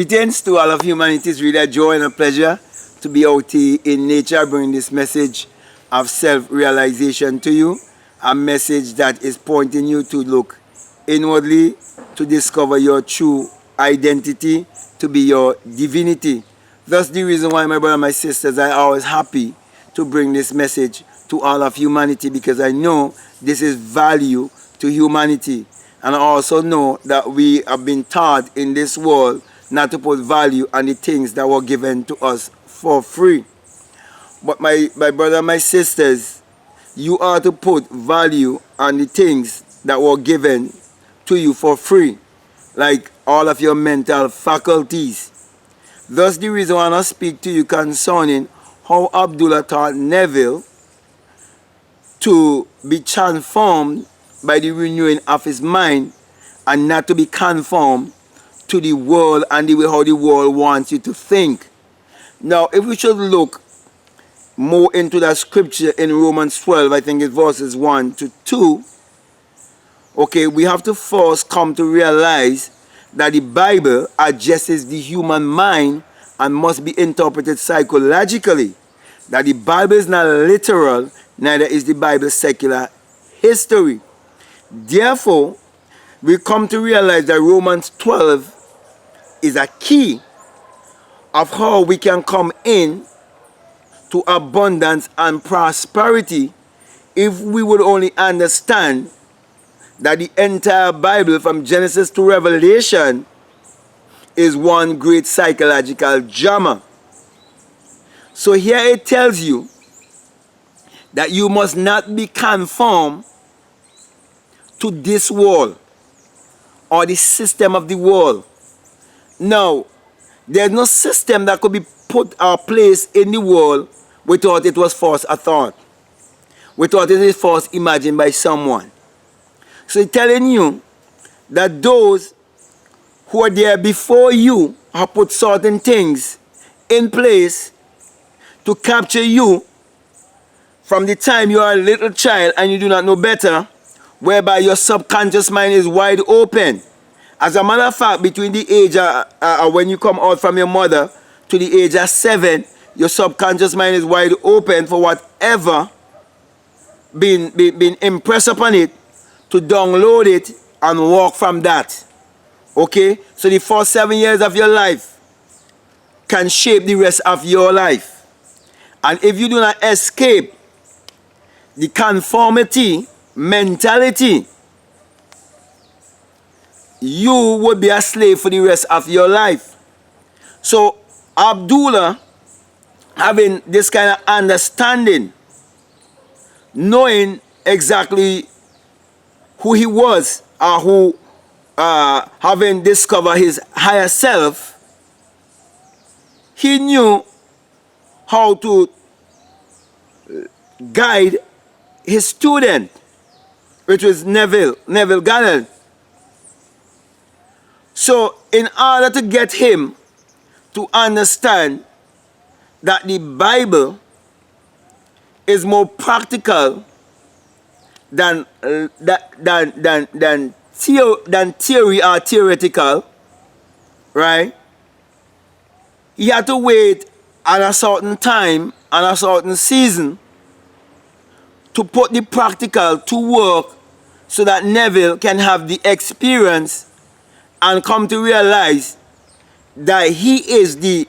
Greetings to all of humanity. It's really a joy and a pleasure to be out here in nature bringing this message of self-realization to you. A message that is pointing you to look inwardly, to discover your true identity, to be your divinity. That's the reason why, my brother and my sisters, I'm always happy to bring this message to all of humanity, because I know this is value to humanity. And I also know that we have been taught in this world not to put value on the things that were given to us for free. But my brother and my sisters, you are to put value on the things that were given to you for free, like all of your mental faculties. Thus the reason why I want to speak to you concerning how Abdullah taught Neville to be transformed by the renewing of his mind and not to be conformed to the world and the way how the world wants you to think. Now, if we should look more into that scripture in Romans 12, I think it's verses 1 to 2, okay, we have to first come to realize that the Bible addresses the human mind and must be interpreted psychologically. That the Bible is not literal, neither is the Bible secular history. Therefore, we come to realize that Romans 12 is a key of how we can come in to abundance and prosperity if we would only understand that the entire Bible from Genesis to Revelation is one great psychological drama. So here it tells you that you must not be conformed to this world or the system of the world. Now, there's no system that could be put or placed in the world without it was first a thought, without it is first imagined by someone. So it's telling you that those who are there before you have put certain things in place to capture you from the time you are a little child and you do not know better, whereby your subconscious mind is wide open. As a matter of fact, between the age of when you come out from your mother to the age of 7, your subconscious mind is wide open for whatever been impressed upon it, to download it and walk from that. Okay? So the first 7 years of your life can shape the rest of your life. And if you do not escape the conformity mentality, you would be a slave for the rest of your life. So Abdullah, having this kind of understanding, knowing exactly who he was, or who having discovered his higher self, he knew how to guide his student, which was Neville Goddard. So in order to get him to understand that the Bible is more practical than theory or theoretical, right? He had to wait at a certain time and a certain season to put the practical to work so that Neville can have the experience and come to realize that he is the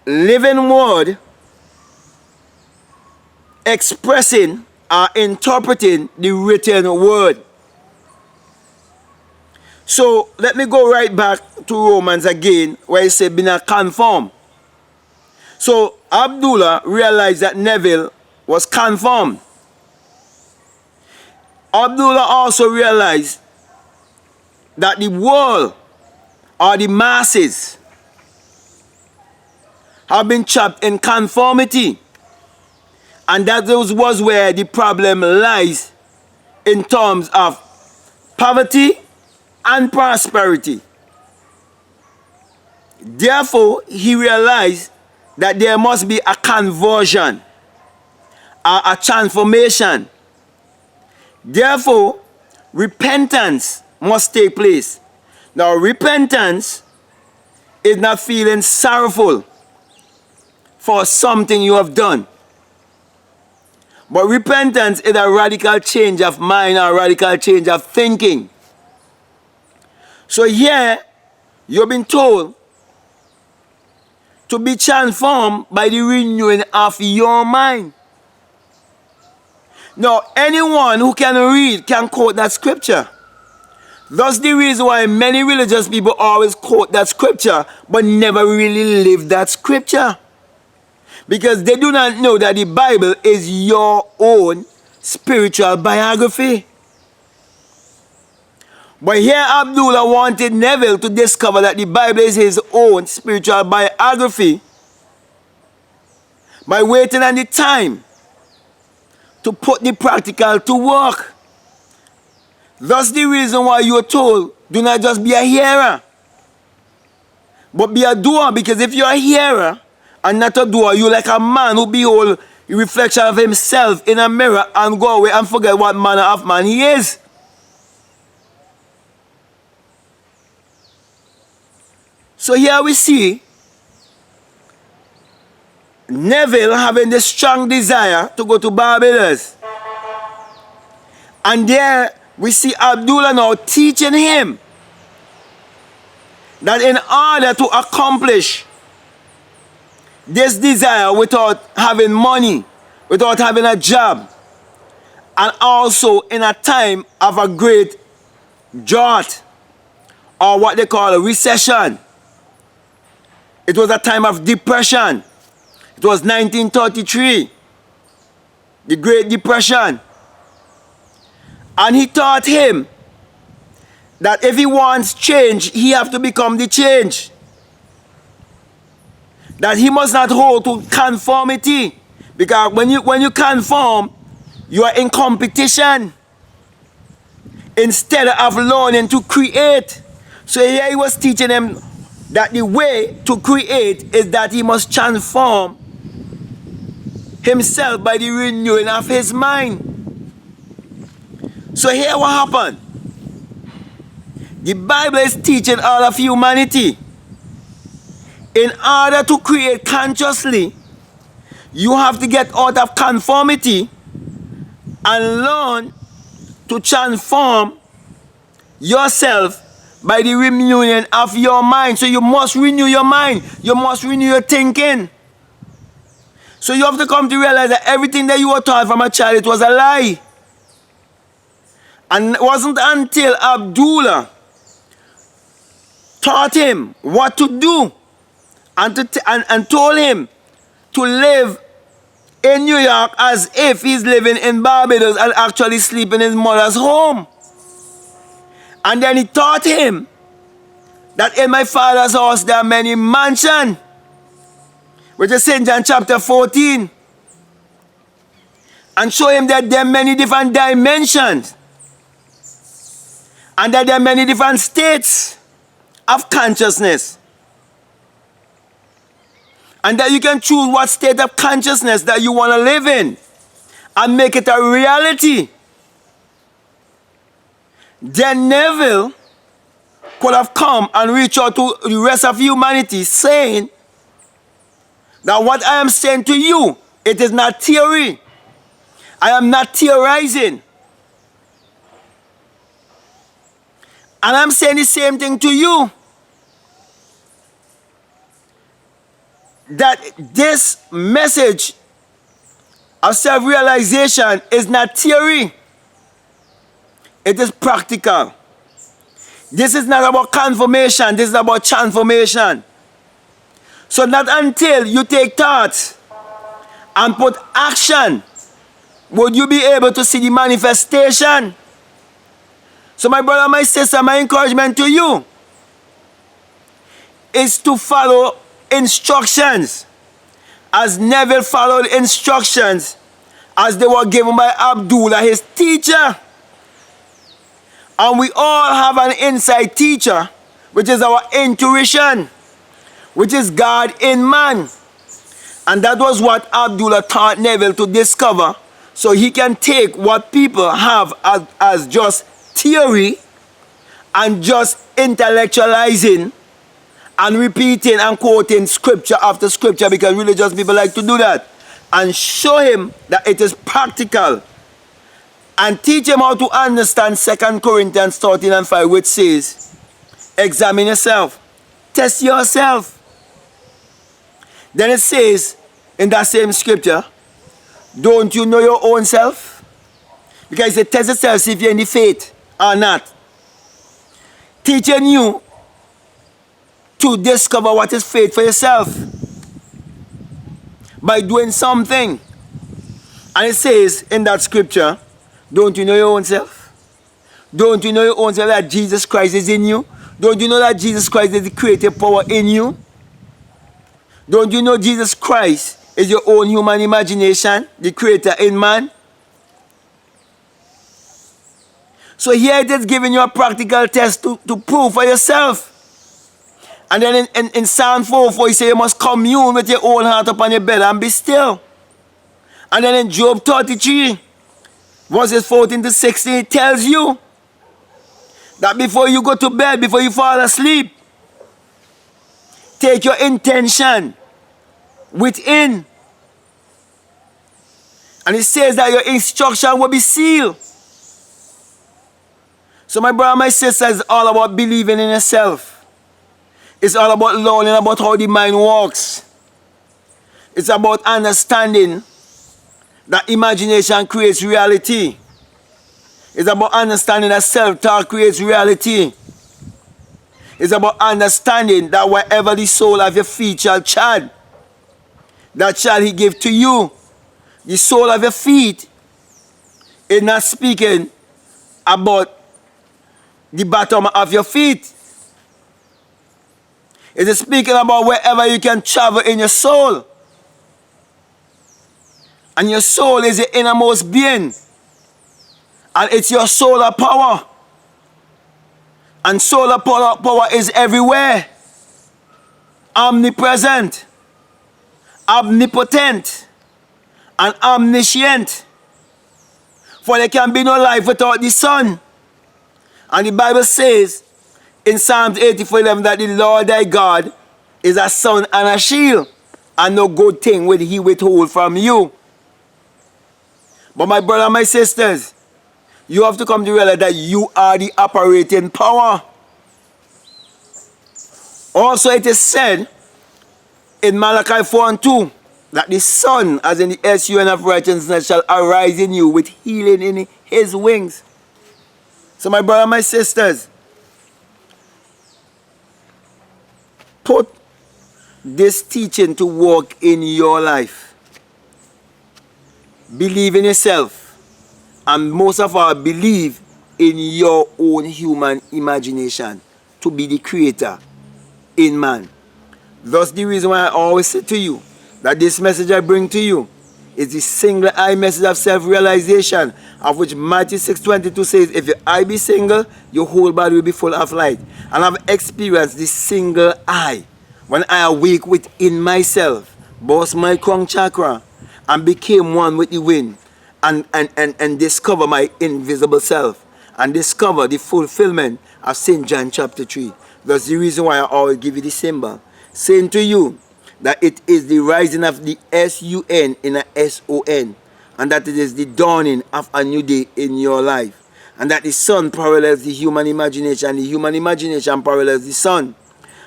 living word expressing or interpreting the written word. So let me go right back to Romans again, where he said, be not conformed. So Abdullah realized that Neville was conformed. Abdullah also realized that the world or the masses have been trapped in conformity, and that was where the problem lies in terms of poverty and prosperity. Therefore, he realized that there must be a conversion, a transformation. Therefore, repentance must take place. Now, repentance is not feeling sorrowful for something you have done. But repentance is a radical change of mind, or a radical change of thinking. So here, you've been told to be transformed by the renewing of your mind. Now, anyone who can read can quote that scripture. That's the reason why many religious people always quote that scripture, but never really live that scripture. Because they do not know that the Bible is your own spiritual biography. But here Abdullah wanted Neville to discover that the Bible is his own spiritual biography by waiting on the time to put the practical to work. That's the reason why you are told, do not just be a hearer, but be a doer. Because if you're a hearer and not a doer, you're like a man who behold the reflection of himself in a mirror and go away and forget what manner of man he is. So here we see Neville having the strong desire to go to Barbados. And there we see Abdullah now teaching him that in order to accomplish this desire without having money, without having a job, and also in a time of a great drought, or what they call a recession. It was a time of depression. It was 1933, the Great Depression. And he taught him that if he wants change, he have to become the change. That he must not hold to conformity. Because when you conform, you are in competition instead of learning to create. So here he was teaching him that the way to create is that he must transform himself by the renewing of his mind. So here what happened? The Bible is teaching all of humanity. In order to create consciously, you have to get out of conformity and learn to transform yourself by the renewing of your mind. So you must renew your mind. You must renew your thinking. So you have to come to realize that everything that you were taught from a child, it was a lie. And it wasn't until Abdullah taught him what to do and told him to live in New York as if he's living in Barbados and actually sleep in his mother's home. And then he taught him that in my father's house there are many mansions, which is St. John chapter 14. And show him that there are many different dimensions. And that there are many different states of consciousness. And that you can choose what state of consciousness that you want to live in and make it a reality. Then Neville could have come and reached out to the rest of humanity saying that what I am saying to you, it is not theory. I am not theorizing. And I'm saying the same thing to you. That this message of self-realization is not theory. It is practical. This is not about confirmation. This is about transformation. So not until you take thought and put action would you be able to see the manifestation. So my brother, my sister, my encouragement to you is to follow instructions as Neville followed instructions as they were given by Abdullah, his teacher. And we all have an inside teacher, which is our intuition, which is God in man. And that was what Abdullah taught Neville to discover, so he can take what people have as just theory and just intellectualizing and repeating and quoting scripture after scripture, because religious people like to do that, and show him that it is practical, and teach him how to understand 2 Corinthians 13 and 5, which says, examine yourself, test yourself. Then it says in that same scripture, don't you know your own self? Because it test yourself, see if you're in the faith or not. Teaching you to discover what is faith for yourself by doing something. And it says in that scripture, don't you know your own self? Don't you know your own self, that Jesus Christ is in you? Don't you know that Jesus Christ is the creative power in you? Don't you know Jesus Christ is your own human imagination, the creator in man? So here it is giving you a practical test to prove for yourself. And then in Psalm 4:4, he says you must commune with your own heart upon your bed and be still. And then in Job 33, verses 14 to 16, it tells you that before you go to bed, before you fall asleep, take your intention within. And it says that your instruction will be sealed. So my brother, my sister, it's all about believing in yourself. It's all about learning about how the mind works. It's about understanding that imagination creates reality. It's about understanding that self-talk creates reality. It's about understanding that wherever the sole of your feet shall tread, that shall he give to you. The sole of your feet is not speaking about the bottom of your feet. It is speaking about wherever you can travel in your soul. And your soul is your innermost being. And it's your solar power. And solar power is everywhere. Omnipresent, omnipotent, and omniscient. For there can be no life without the sun. And the Bible says in Psalms 84:11 that the Lord thy God is a sun and a shield, and no good thing will he withhold from you. But my brother and my sisters, you have to come to realize that you are the operating power. Also it is said in Malachi 4:2 that the sun, as in the sun of righteousness, shall arise in you with healing in his wings. So my brother and my sisters, put this teaching to work in your life. Believe in yourself, and most of all, believe in your own human imagination to be the creator in man. Thus the reason why I always say to you that this message I bring to you is the single eye message of self-realization, of which Matthew 6:22 says, if your eye be single, your whole body will be full of light. And I've experienced this single eye when I awake within myself, burst my crown chakra, and became one with the wind, and discover my invisible self, and discover the fulfillment of St. John chapter 3. That's the reason why I always give you the symbol, saying to you that it is the rising of the sun in a son, and that it is the dawning of a new day in your life, and that the sun parallels the human imagination, the human imagination parallels the sun,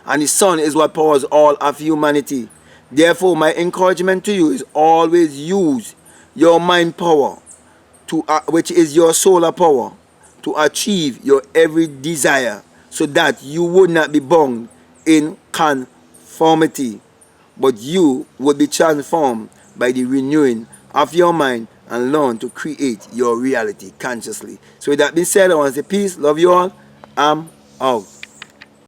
and the sun is what powers all of humanity. Therefore, my encouragement to you is always use your mind power, which is your solar power, to achieve your every desire, so that you would not be bound in conformity, but you would be transformed by the renewing of your mind and learn to create your reality consciously. So with that being said, I want to say peace, love you all, I'm out.